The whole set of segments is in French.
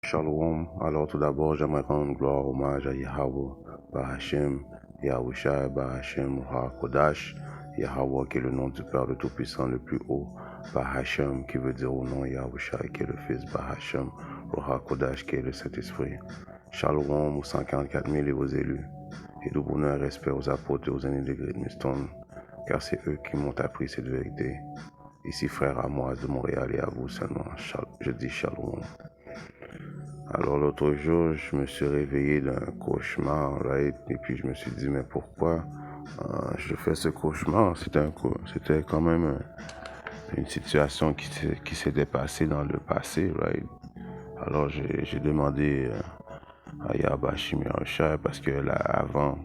Shalom. Alors tout d'abord, j'aimerais rendre gloire, hommage à Yahweh, Bahashem, Yahushua, Bahashem, HaKodash, Yahweh qui est le nom du Père le Tout-Puissant le plus haut, Bahashem qui veut dire au nom Yahushua qui est le Fils, Bahashem, HaKodash qui est le Saint-Esprit. Shalom aux 144 000 et aux élus, et de bonheur et respect aux apôtres et aux aînés de Great Millstone, car c'est eux qui m'ont appris cette vérité. Ici frère Amoise de Montréal et à vous seulement, je dis Shalom. Alors l'autre jour, je me suis réveillé d'un cauchemar, right? Et puis je me suis dit, mais pourquoi je fais ce cauchemar? C'était quand même une situation qui s'était passée dans le passé, right? Alors j'ai demandé à Yahbashim Yahushua parce que là, avant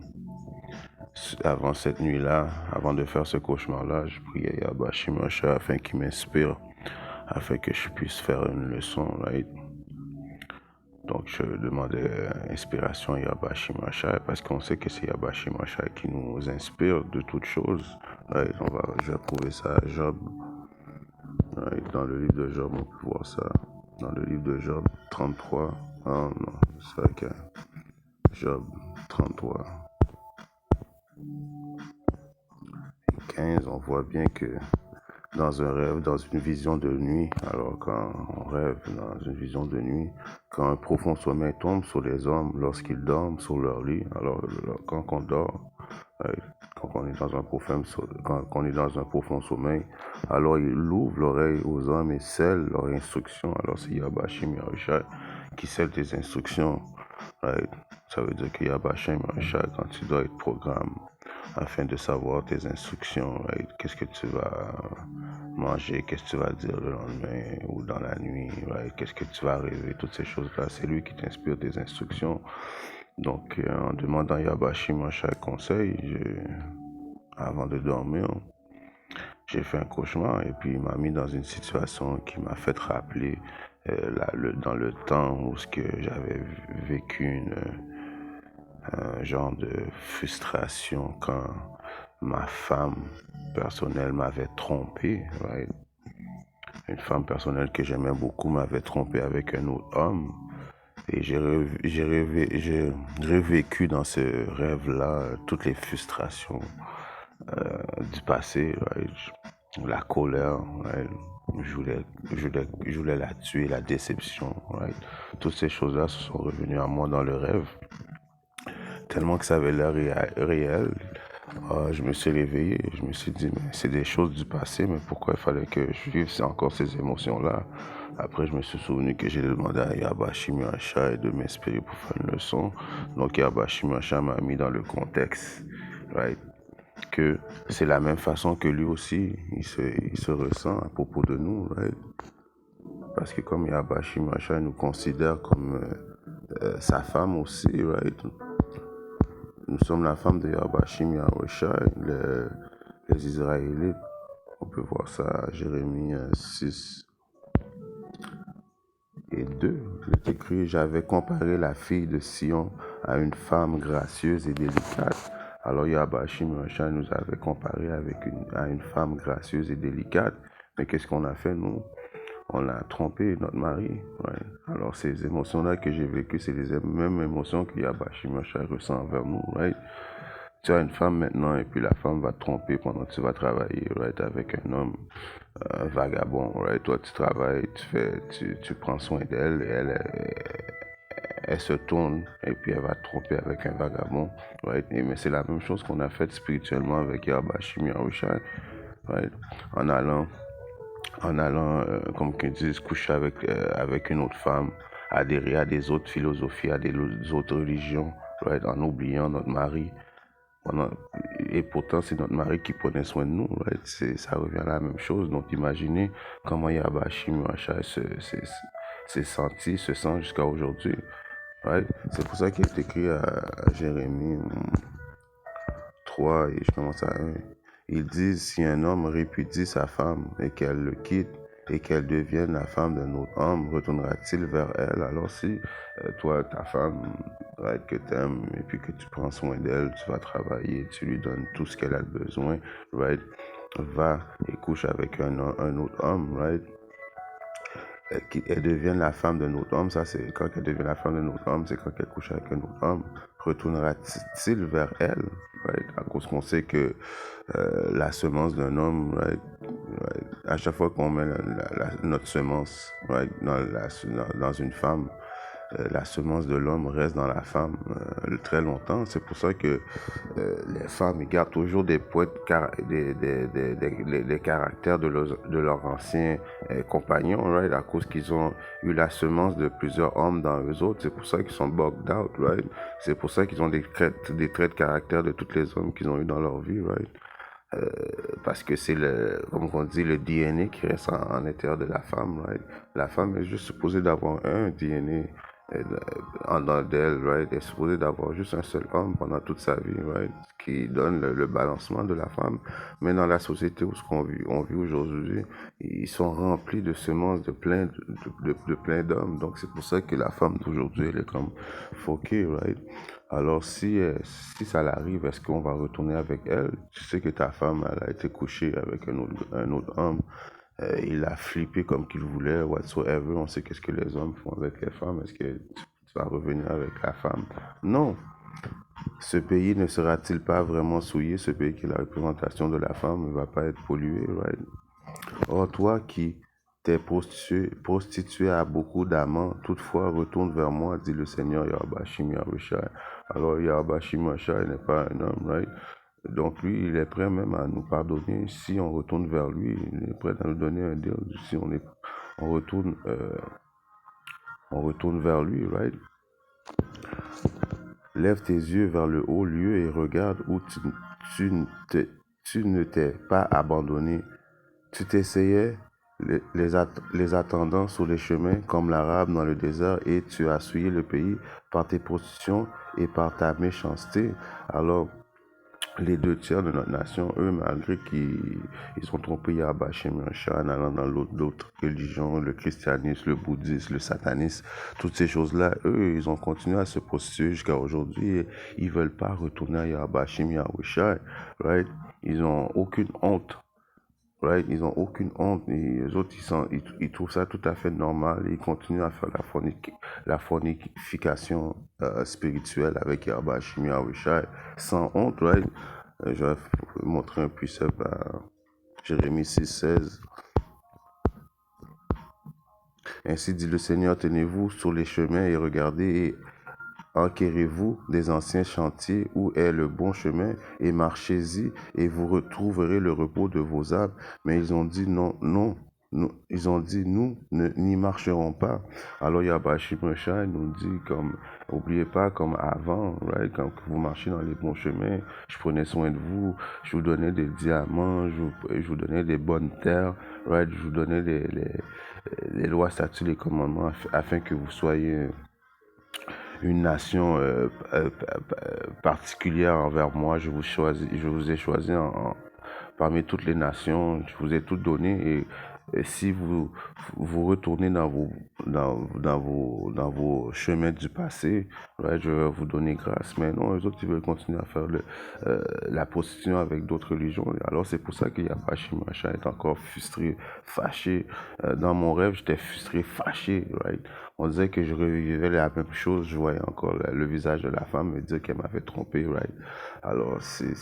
cette nuit-là, avant de faire ce cauchemar-là, je priais Yahbashim Yahushua afin qu'il m'inspire, afin que je puisse faire une leçon, right? Donc je demandais inspiration à Yahbashim Yahushua parce qu'on sait que c'est Yahbashim Yahushua qui nous inspire de toutes choses. Right? Je vais prouver ça à Job. Right? Dans le livre de Job, on peut voir ça. Dans le livre de Job 33. Ah non, c'est vrai que Job 33 et 15, on voit bien que dans un rêve, dans une vision de nuit, alors quand on rêve dans une vision de nuit, quand un profond sommeil tombe sur les hommes lorsqu'ils dorment sur leur lit, alors quand on dort, quand on est dans un profond sommeil, alors il ouvre l'oreille aux hommes et scelle leurs instructions. Alors c'est Yahbashim Yahushua qui scelle tes instructions. Right? Ça veut dire que Yahbashim Yahushua, quand tu dois être programme, afin de savoir tes instructions, right? Qu'est-ce que tu vas manger, qu'est-ce que tu vas dire le lendemain ou dans la nuit, right? Qu'est-ce que tu vas rêver, toutes ces choses-là, c'est lui qui t'inspire tes instructions. Donc, en demandant Yahbashim Yahushua conseil, avant de dormir, j'ai fait un cauchemar et puis il m'a mis dans une situation qui m'a fait rappeler dans le temps où j'avais vécu un genre de frustration quand ma femme personnelle m'avait trompé, right? Une femme personnelle que j'aimais beaucoup m'avait trompé avec un autre homme. Et j'ai revécu dans ce rêve-là toutes les frustrations du passé, right? La colère, right? Je voulais la tuer, la déception, right? Toutes ces choses-là se sont revenues à moi dans le rêve. Tellement que ça avait l'air réel, je me suis réveillé, je me suis dit, mais c'est des choses du passé, mais pourquoi il fallait que je vive encore ces émotions-là? Après, je me suis souvenu que j'ai demandé à Yahbashim Yahushua de m'inspirer pour faire une leçon. Donc, Yahbashim Yahushua m'a mis dans le contexte, right? Que c'est la même façon que lui aussi, il se ressent à propos de nous, right? Parce que comme Yahbashim Yahushua nous considère comme sa femme aussi, right? Nous sommes la femme de Yahbashim Yahushua, les Israélites. On peut voir ça à Jérémie 6 et 2. Il est écrit, j'avais comparé la fille de Sion à une femme gracieuse et délicate. Alors Yahbashim Yahushua nous avait comparé à une femme gracieuse et délicate. Mais qu'est-ce qu'on a fait, nous? On a trompé notre mari. Ouais. Alors ces émotions-là que j'ai vécues, c'est les mêmes émotions que Yahbashim Yahushua ressent envers nous. Right? Tu as une femme maintenant et puis la femme va te tromper pendant que tu vas travailler, right, avec un homme vagabond, right? Toi tu travailles, tu prends soin d'elle et elle se tourne et puis elle va te tromper avec un vagabond, right? Mais c'est la même chose qu'on a fait spirituellement avec Yahbashim Yahushua, right? En allant comme qu'ils disent, coucher avec une autre femme, adhérer à des autres philosophies, à des autres religions, right? En oubliant notre mari. Et pourtant, c'est notre mari qui prenait soin de nous, right? Ça revient à la même chose. Donc, imaginez comment Yahbashim Yahushua se sent jusqu'à aujourd'hui. Right? C'est pour ça qu'il est écrit à Jérémie 3, et je commence à 1. Ils disent, si un homme répudie sa femme et qu'elle le quitte et qu'elle devienne la femme d'un autre homme, retournera-t-il vers elle? Alors si toi, ta femme, right, que tu aimes et puis que tu prends soin d'elle, tu vas travailler, tu lui donnes tout ce qu'elle a besoin, right, va et couche avec un autre homme, right? qu'elle devienne la femme d'un autre homme, ça c'est quand elle devient la femme d'un autre homme, c'est quand elle couche avec un autre homme, retournera-t-il vers elle, right? À cause qu'on sait que la semence d'un homme, right? Right? À chaque fois qu'on met notre semence, right? Dans une femme, la semence de l'homme reste dans la femme très longtemps. C'est pour ça que les femmes gardent toujours des points des caractères de leurs anciens compagnons, right? À cause qu'ils ont eu la semence de plusieurs hommes dans eux autres. C'est pour ça qu'ils sont bugged out, right? C'est pour ça qu'ils ont des traits de caractère de tous les hommes qu'ils ont eu dans leur vie, right? Parce que c'est comme on dit, le DNA qui reste en l'intérieur de la femme, right? La femme est juste supposée d'avoir un DNA en dedans d'elle, right? Elle est supposée d'avoir juste un seul homme pendant toute sa vie, right? Ce qui donne le balancement de la femme. Mais dans la société où on vit aujourd'hui, ils sont remplis de semences de plein d'hommes. Donc c'est pour ça que la femme d'aujourd'hui, elle est comme foquée, right? Alors si ça l'arrive, est-ce qu'on va retourner avec elle? Tu sais que ta femme, elle a été couchée avec un autre homme. Il a flippé comme qu'il voulait, whatsoever. On sait qu'est-ce que les hommes font avec les femmes. Est-ce que tu vas revenir avec la femme? Non. Ce pays ne sera-t-il pas vraiment souillé? Ce pays qui est la représentation de la femme ne va pas être pollué, right? Or, toi qui t'es prostitué à beaucoup d'amants, toutefois retourne vers moi, dit le Seigneur Yahweh Yahushua. Alors Yahweh Yahushua n'est pas un homme, right? Donc lui, il est prêt même à nous pardonner si on retourne vers lui. Il est prêt à nous donner un deal si on retourne vers lui, right? Lève tes yeux vers le haut lieu et regarde où tu ne t'es pas abandonné. Tu t'essayais les attendant sur les chemins comme l'arabe dans le désert et tu as souillé le pays par tes prostitutions et par ta méchanceté. Alors, les 2 tiers de notre nation, eux, malgré qu'ils ont trompé Yahweh Shem Yahshua en allant dans d'autres religions, le christianisme, le bouddhisme, le satanisme, toutes ces choses-là, eux, ils ont continué à se prostituer jusqu'à aujourd'hui. Ils veulent pas retourner à Yahweh Shem Yahshua, right? Ils n'ont aucune honte. Right? Ils n'ont aucune honte. Et les autres, ils trouvent ça tout à fait normal. Ils continuent à faire la fornication spirituelle avec Yahweh Shem Yahshua sans honte, right? Je vais montrer un precept à Jérémie 6,16. Ainsi dit le Seigneur, tenez-vous sur les chemins et regardez et enquérez-vous des anciens chantiers où est le bon chemin et marchez-y et vous retrouverez le repos de vos âmes. Mais ils ont dit non, non. Ils ont dit, nous n'y marcherons pas. Alors Yahweh Shimosha nous dit, comme, oubliez pas, comme avant, right, quand vous marchez dans les bons chemins, je prenais soin de vous, je vous donnais des diamants, je vous donnais des bonnes terres, right, je vous donnais les lois, statuts, les commandements, afin que vous soyez une nation particulière envers moi. Je vous ai choisi parmi toutes les nations, je vous ai tout donné et si vous retournez dans vos chemins du passé, right, je vais vous donner grâce. Mais non, les autres, ils veulent continuer à faire la prostitution avec d'autres religions. Alors c'est pour ça qu'il y a Pachimacha est encore frustré, fâché. Dans mon rêve, j'étais frustré, fâché, right? On disait que je revivais la même chose, je voyais encore le visage de la femme me dire qu'elle m'avait trompé, right? Alors c'est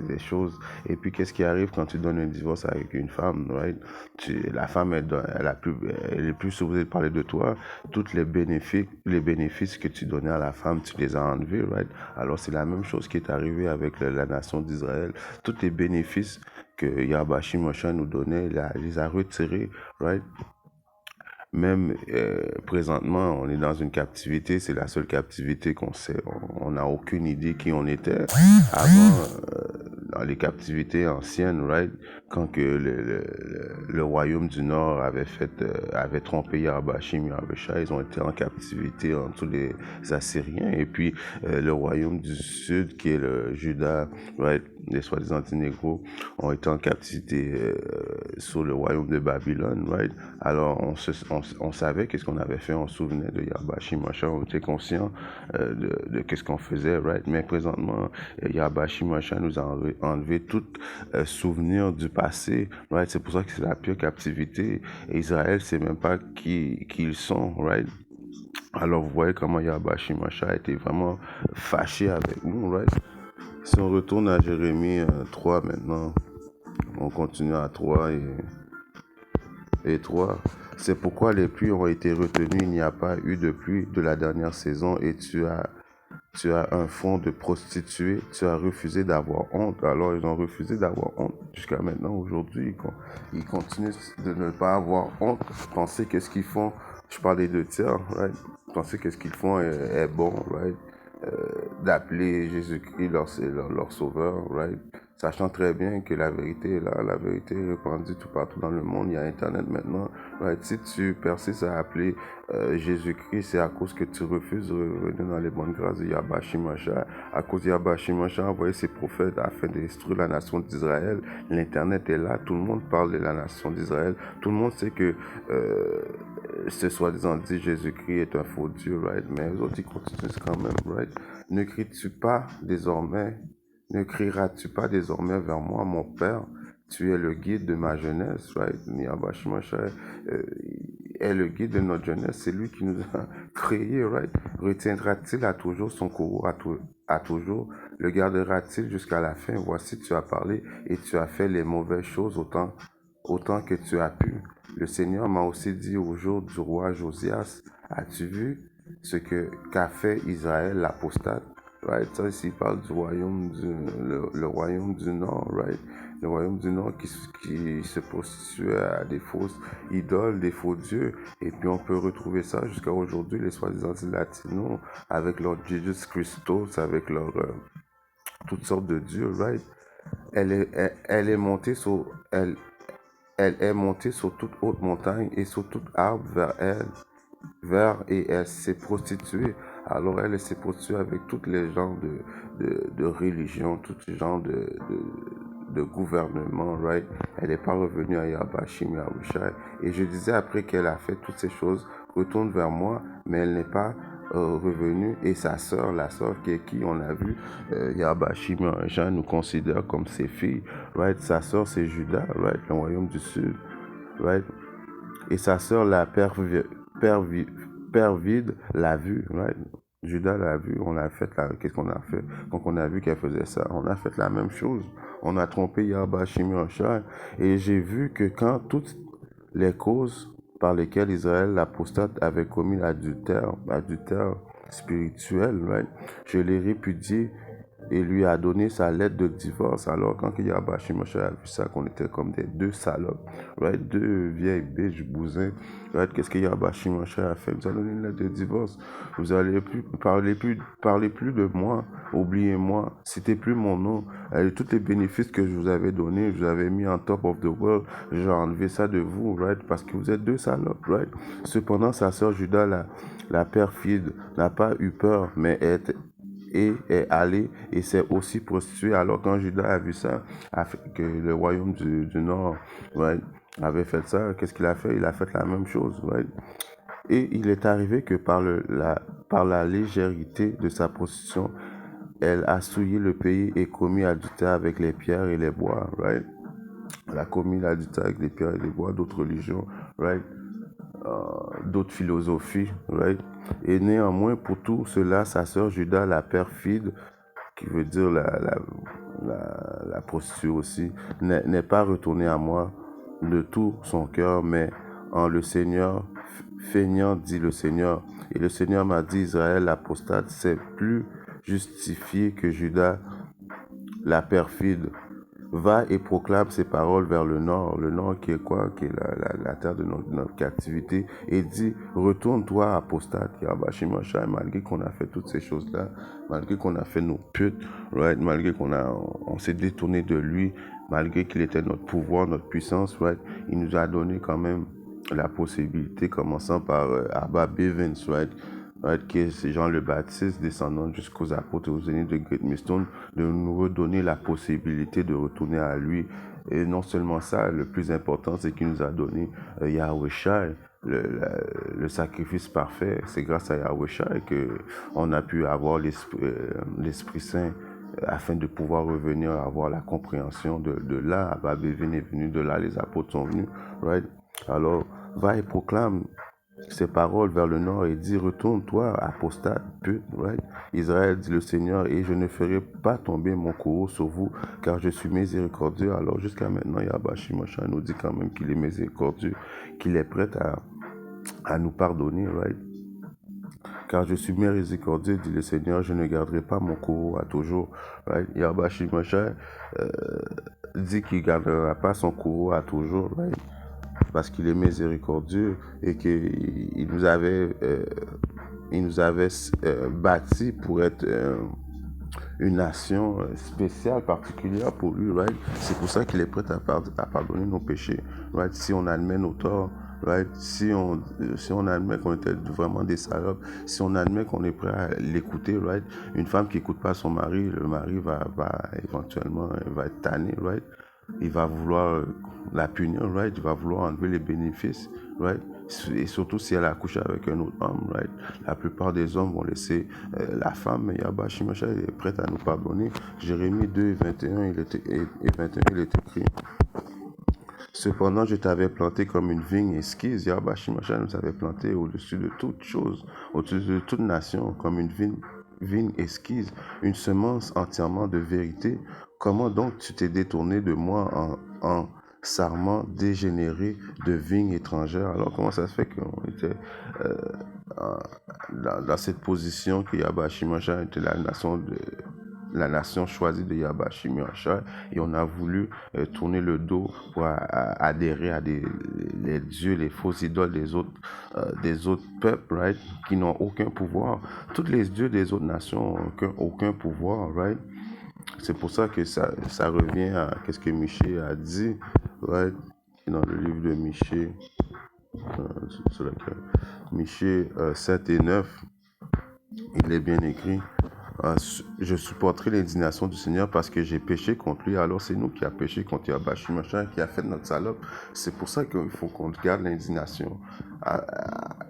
des choses. Et puis qu'est-ce qui arrive quand tu donnes un divorce avec une femme, right? La femme, elle est plus supposée de parler de toi. Tous les bénéfices que tu donnais à la femme, tu les as enlevés, right? Alors c'est la même chose qui est arrivée avec la nation d'Israël. Tous les bénéfices que Yahweh Moshe nous donnait, il les a retirés, right? Même présentement, on est dans une captivité, c'est la seule captivité qu'on sait. On n'a aucune idée qui on était avant, dans les captivités anciennes, right? Quand que le royaume du Nord avait trompé Yahbashim, Yahbashah, ils ont été en captivité en tous les Assyriens. Et puis le royaume du Sud, qui est le Juda, right? Les soi-disant négros ont été en captivité sur le royaume de Babylone, right? Alors on savait qu'est-ce qu'on avait fait, on se souvenait de Yahbashim, machin, on était conscient de qu'est-ce qu'on faisait, right? Mais présentement, Yahbashim, machin nous a enlever tout souvenir du passé, right? C'est pour ça que c'est la pire captivité. Et Israël, c'est même pas qui ils sont, right? Alors vous voyez comment Yahweh Shimashai a été vraiment fâché avec nous, right? Si on retourne à Jérémie 3 maintenant, on continue à 3 et 3. C'est pourquoi les pluies ont été retenues, il n'y a pas eu de pluie de la dernière saison et tu as un fond de prostituée, tu as refusé d'avoir honte. Alors ils ont refusé d'avoir honte jusqu'à maintenant, aujourd'hui. Ils continuent de ne pas avoir honte, penser que ce qu'ils font, je parlais de tiers, right? Penser que ce qu'ils font est bon, right? D'appeler Jésus-Christ leur sauveur, right? Sachant très bien que la vérité est là, la vérité est répandue tout partout dans le monde, il y a Internet maintenant, right? Si tu persistes à appeler Jésus-Christ, c'est à cause que tu refuses de revenir dans les bonnes grâces de Yahweh Shimashai. À cause de Yahweh Shimashai a envoyé ses prophètes afin de détruire la nation d'Israël. L'Internet est là, tout le monde parle de la nation d'Israël, tout le monde sait que ce soi-disant dit Jésus-Christ est un faux Dieu, right? Mais eux autres, ils continuent quand même, right? Ne cries-tu pas désormais, ne crieras-tu pas désormais vers moi, mon Père? Tu es le guide de ma jeunesse, right? Yahweh Shimashai est le guide de notre jeunesse, c'est lui qui nous a créés, right? Retiendra-t-il à toujours son courroux, à toujours? Le gardera-t-il jusqu'à la fin? Voici, tu as parlé et tu as fait les mauvaises choses autant que tu as pu. Le Seigneur m'a aussi dit au jour du roi Josias, as-tu vu ce qu'a fait Israël l'apostate? Right? Ça, ici, il parle du royaume le royaume du Nord, right? Le royaume du Nord qui se prostitue à des fausses idoles, des faux dieux. Et puis, on peut retrouver ça jusqu'à aujourd'hui, les soi-disant latinos, avec leur Jesus Christos, avec leur toutes sortes de dieux, right? Elle est montée sur, elle est montée sur toute haute montagne et sur toute arbre et elle s'est prostituée. Alors elle s'est prostituée avec toutes les gens de religion, tous les gens de gouvernement, right? Elle n'est pas revenue à Yabashim, Yahushai. Et je disais après qu'elle a fait toutes ces choses, retourne vers moi, mais elle n'est pas revenue. Et sa sœur, la sœur qui on a vu, Yabashim, Yahushai nous considère comme ses filles, right? Sa sœur c'est Judas, right? Le royaume du Sud, right? Et sa sœur, la perfide, l'a vu, right? Judas l'a vu, on a fait qu'est-ce qu'on a fait? Donc on a vu qu'elle faisait ça, on a fait la même chose. On a trompé Yahweh Shimashai. Et j'ai vu que quand toutes les causes par lesquelles Israël, l'apostate, avait commis l'adultère spirituel, right? Je l'ai répudié et lui a donné sa lettre de divorce. Alors quand Yahweh Shimashai a vu ça, qu'on était comme des deux salopes, right? Deux vieilles biches bousins, right? Qu'est-ce que Yahweh Shimashai a fait? Vous allez donné une lettre de divorce. Vous allez parler plus de moi. Oubliez-moi. Citez plus mon nom. Tous les bénéfices que je vous avais donnés, je vous avais mis en top of the world. J'ai enlevé ça de vous, right? Parce que vous êtes deux salopes, right? Cependant, sa sœur Judas, la perfide, n'a pas eu peur, mais est allé et s'est aussi prostitué. Alors quand Judas a vu ça, que le royaume du Nord, right, avait fait ça, qu'est-ce qu'il a fait? Il a fait la même chose, right? Et il est arrivé que par la légèreté de sa prostitution, elle a souillé le pays et commis adultère avec les pierres et les bois, right? Elle a commis l'adultère avec les pierres et les bois d'autres religions, right? D'autres philosophies, right? Et néanmoins, pour tout cela, sa sœur Judas, la perfide, qui veut dire la prostituée aussi, n'est pas retournée à moi de tout son cœur, mais en le Seigneur, feignant, dit le Seigneur. Et le Seigneur m'a dit, Israël, l'apostate, c'est plus justifié que Judas, la perfide. Va et proclame ces paroles vers le nord qui est quoi? Qui est la terre de notre captivité, et dit, retourne-toi, apostate, malgré qu'on a fait toutes ces choses-là, malgré qu'on a fait nos putes, right? Malgré on s'est détourné de lui, malgré qu'il était notre pouvoir, notre puissance, right? Il nous a donné quand même la possibilité, commençant par Abba Bivens, right? Right, qui est Jean le Baptiste, descendant jusqu'aux apôtres, aux aînés de Great Millstone, de nous redonner la possibilité de retourner à lui. Et non seulement ça, le plus important, c'est qu'il nous a donné Yahweh Shai, le sacrifice parfait. C'est grâce à Yahweh Shai qu'on a pu avoir l'Esprit Saint afin de pouvoir revenir à avoir la compréhension de là, Abba Bévin est venu, de là les apôtres sont venus, right? Alors, va et proclame ces paroles vers le nord et dit, retourne-toi, apostate, pute, right? Israël, dit le Seigneur, et je ne ferai pas tomber mon courroux sur vous, car je suis miséricordieux. Alors, jusqu'à maintenant, Yahweh Shimosha nous dit quand même qu'il est miséricordieux, qu'il est prêt à nous pardonner, right? Car je suis miséricordieux, dit le Seigneur, je ne garderai pas mon courroux à toujours. Right? Yahweh Shimosha dit qu'il ne gardera pas son courroux à toujours, right? Parce qu'il est miséricordieux et qu'il nous avait bâti pour être une nation spéciale, particulière pour lui, right? C'est pour ça qu'il est prêt à pardonner nos péchés, right? Si on admet nos torts, right? Si on admet qu'on était vraiment des salopes, si on admet qu'on est prêt à l'écouter, right? Une femme qui n'écoute pas son mari, le mari va éventuellement va être tanné, right? Il va vouloir la punir, right? Il va vouloir enlever les bénéfices, right? Et surtout si elle a couché avec un autre homme, right? La plupart des hommes vont laisser la femme, mais Yahweh Shimosha est prêt à nous pardonner. Jérémie 2, 21, il est écrit. Cependant, je t'avais planté comme une vigne esquisse. Yahweh Shimosha nous avait planté au-dessus de toute chose, au-dessus de toute nation, comme une vigne esquisse, une semence entièrement de vérité. Comment donc tu t'es détourné de moi en sarment dégénéré de vignes étrangères? Alors comment ça se fait qu'on était dans cette position que Yahweh Shimosha était la nation choisie de Yahweh Shimosha, et on a voulu tourner le dos pour adhérer à les dieux, les faux idoles des autres peuples, right, qui n'ont aucun pouvoir. Tous les dieux des autres nations n'ont aucun pouvoir, right? C'est pour ça que ça revient à ce que Michée a dit, right, dans le livre de Michée, sur lequel Michée 7 et 9, il est bien écrit. Je supporterai l'indignation du Seigneur parce que j'ai péché contre lui. Alors c'est nous qui avons péché contre Yahweh Shimosha, qui a fait notre salope. C'est pour ça qu'il faut qu'on garde l'indignation,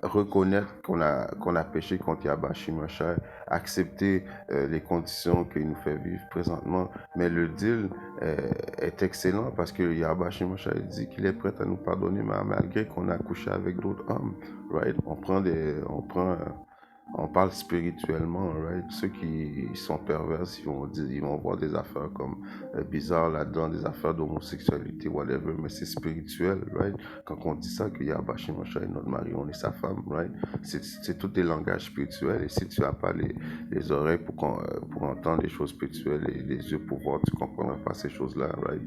reconnaître qu'on a péché contre Yahweh Shimosha, accepter les conditions qu'il nous fait vivre présentement. Mais le deal est excellent parce que Yahweh Shimosha dit qu'il est prêt à nous pardonner, malgré qu'on a couché avec d'autres hommes, right? On parle spirituellement, right? Ceux qui sont pervers, ils vont voir des affaires comme bizarres là-dedans, des affaires d'homosexualité, whatever, mais c'est spirituel, right? Quand on dit ça, que Yahweh Shimosha est notre mari, on est sa femme, right? C'est tout des langages spirituels, et si tu n'as pas les oreilles pour entendre les choses spirituelles et les yeux pour voir, tu ne comprendras pas ces choses-là, right?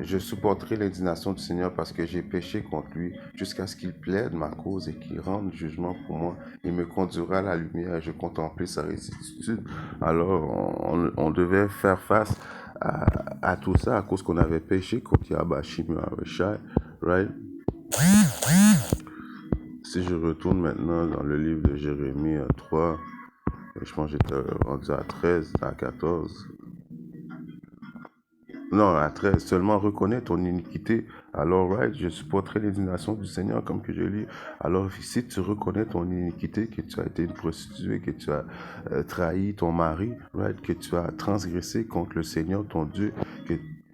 Je supporterai l'indignation du Seigneur parce que j'ai péché contre lui jusqu'à ce qu'il plaide ma cause et qu'il rende jugement pour moi. Il me conduira à la lumière et je contemplerai sa réstitude. Alors, on devait faire face à tout ça à cause qu'on avait péché contre Yahweh Shimosha, right? Si je retourne maintenant dans le livre de Jérémie 3, je pense que j'étais rendu à 13, à 14. Non, à 13, seulement reconnais ton iniquité. Alors, right, je supporterai l'indignation du Seigneur, comme que je lis. Alors, si tu reconnais ton iniquité, que tu as été une prostituée, que tu as trahi ton mari, right, que tu as transgressé contre le Seigneur, ton Dieu,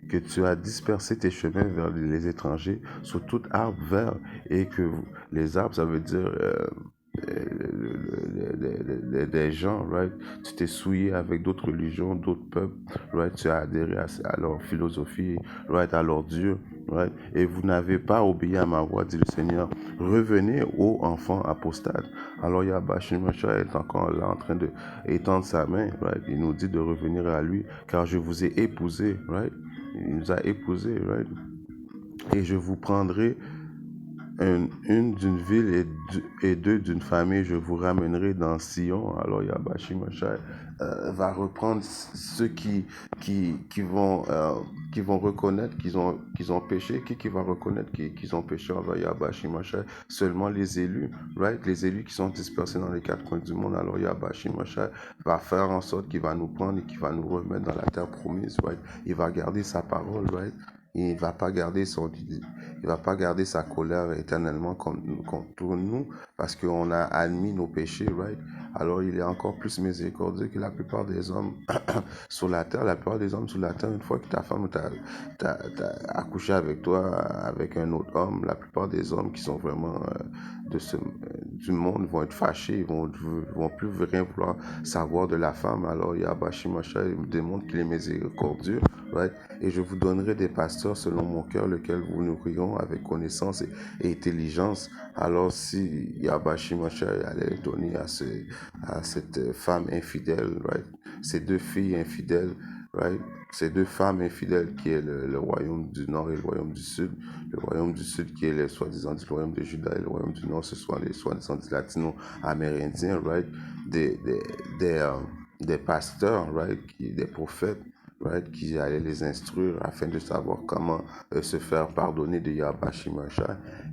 que tu as dispersé tes chemins vers les étrangers, sur tout arbre vert, et que les arbres, ça veut dire des gens, right? Tu t'es souillé avec d'autres religions, d'autres peuples, right? Tu as adhéré à leur philosophie, right? À leur Dieu, right? Et vous n'avez pas obéi à ma voix, dit le Seigneur. Revenez, ô enfants apostates. Alors Yahweh Shimosha est encore là en train de étendre sa main, right? Il nous dit de revenir à lui, car je vous ai épousé, right? Il nous a épousés, right? Et je vous prendrai une d'une ville et deux d'une famille, je vous ramènerai dans Sion. Alors Yahweh Shimosha va reprendre ceux qui vont reconnaître qu'ils ont péché. Qui va reconnaître qu'ils ont péché envers Yahweh Shimosha? Seulement les élus, right? Les élus qui sont dispersés dans les quatre coins du monde. Alors Yahweh Shimosha va faire en sorte qu'il va nous prendre et qu'il va nous remettre dans la terre promise, right? Il va garder sa parole, right? Il va pas garder sa colère éternellement contre nous parce qu'on a admis nos péchés, right? alors il est encore plus miséricordieux que la plupart des hommes sur la terre. La plupart des hommes sur la terre, une fois que ta femme t'a accouché avec toi, avec un autre homme, la plupart des hommes qui sont vraiment du monde vont être fâchés, vont plus rien vouloir savoir de la femme. Alors Yahweh Shimosha démontre qu'il est miséricordieux, right? Et je vous donnerai des pasteurs selon mon cœur, lequel vous nourriront avec connaissance et intelligence. Alors si Yahweh Shimosha allait donner à cette femme infidèle, right? Ces deux filles infidèles, right? Ces deux femmes infidèles qui est le royaume du nord et le royaume du sud. Le royaume du sud qui est le soi-disant du royaume de Juda et le royaume du nord, ce sont les soi-disant latino-amérindiens, right? Des, des, des, euh, des pasteurs, right? Des prophètes, right? Qui allaient les instruire afin de savoir comment se faire pardonner de Yahweh Shimashai.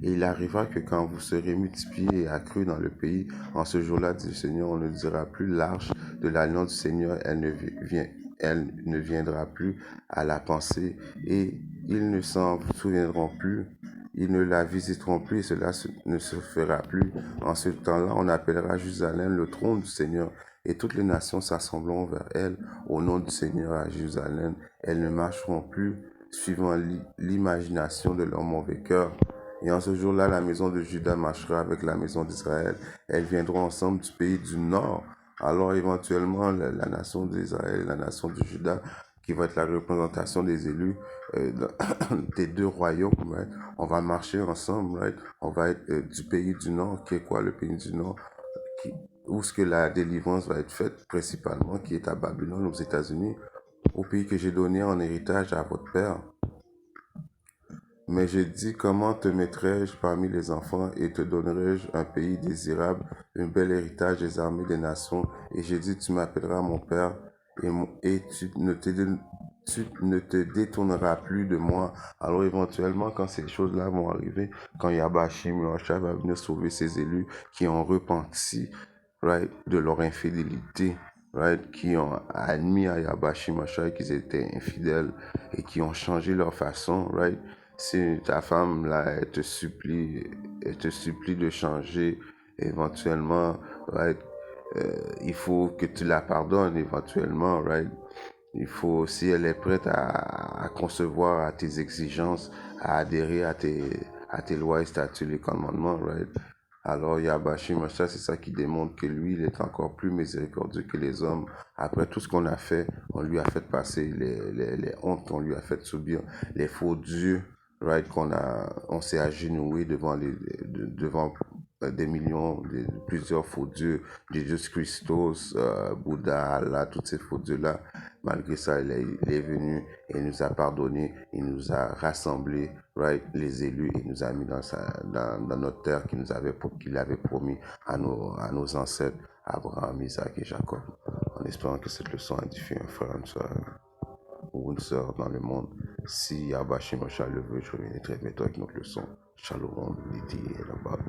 Et il arriva que quand vous serez multipliés et accrus dans le pays, en ce jour-là, dit le Seigneur, on ne dira plus l'arche de l'alliance du Seigneur, elle ne viendra plus à la pensée, et ils ne s'en souviendront plus, ils ne la visiteront plus, et cela ne se fera plus. En ce temps-là, on appellera Jérusalem le trône du Seigneur, et toutes les nations s'assembleront vers elle au nom du Seigneur à Jérusalem. Elles ne marcheront plus suivant l'imagination de leur mauvais cœur. Et en ce jour-là, la maison de Juda marchera avec la maison d'Israël. Elles viendront ensemble du pays du nord. Alors éventuellement, la nation d'Israël et la nation de Juda, qui va être la représentation des élus des deux royaumes, right? On va marcher ensemble, right? On va être du pays du nord, qui est quoi le pays du nord? Où ce que la délivrance va être faite principalement, qui est à Babylone, aux États-Unis, au pays que j'ai donné en héritage à votre père. Mais j'ai dit, comment te mettrai-je parmi les enfants et te donnerai-je un pays désirable, un bel héritage des armées des nations. Et j'ai dit, tu m'appelleras mon père et tu ne te détourneras plus de moi. Alors éventuellement, quand ces choses-là vont arriver, quand Yahweh Shimosha va venir sauver ses élus qui ont repenti, right, de leur infidélité, right, qui ont admis à Yahweh Shimosha qu'ils étaient infidèles et qui ont changé leur façon, right. Si ta femme, là, elle te supplie de changer éventuellement, right, il faut que tu la pardonnes éventuellement, right. Il faut, si elle est prête à concevoir à tes exigences, à adhérer à tes lois et statuts, les commandements, right. Alors, Yahweh Shimosha, c'est ça qui démontre que lui, il est encore plus miséricordieux que les hommes. Après tout ce qu'on a fait, on lui a fait passer les hontes qu'on lui a fait subir, les faux dieux, right, on s'est agenouillé devant des millions, plusieurs faux dieux, Jésus Christos, Bouddha, Allah, tous ces faux dieux-là. Malgré ça, il est venu et il nous a pardonné, il nous a rassemblés, right, les élus, et nous a mis dans notre terre qu'il avait promis à nos ancêtres, Abraham, Isaac et Jacob. En espérant que cette leçon a édifié un frère, une soeur ou une soeur dans le monde. Si Yahweh Shimosha le veut, je reviendrai très bientôt avec notre leçon. Shalom, Lydie et la barbe.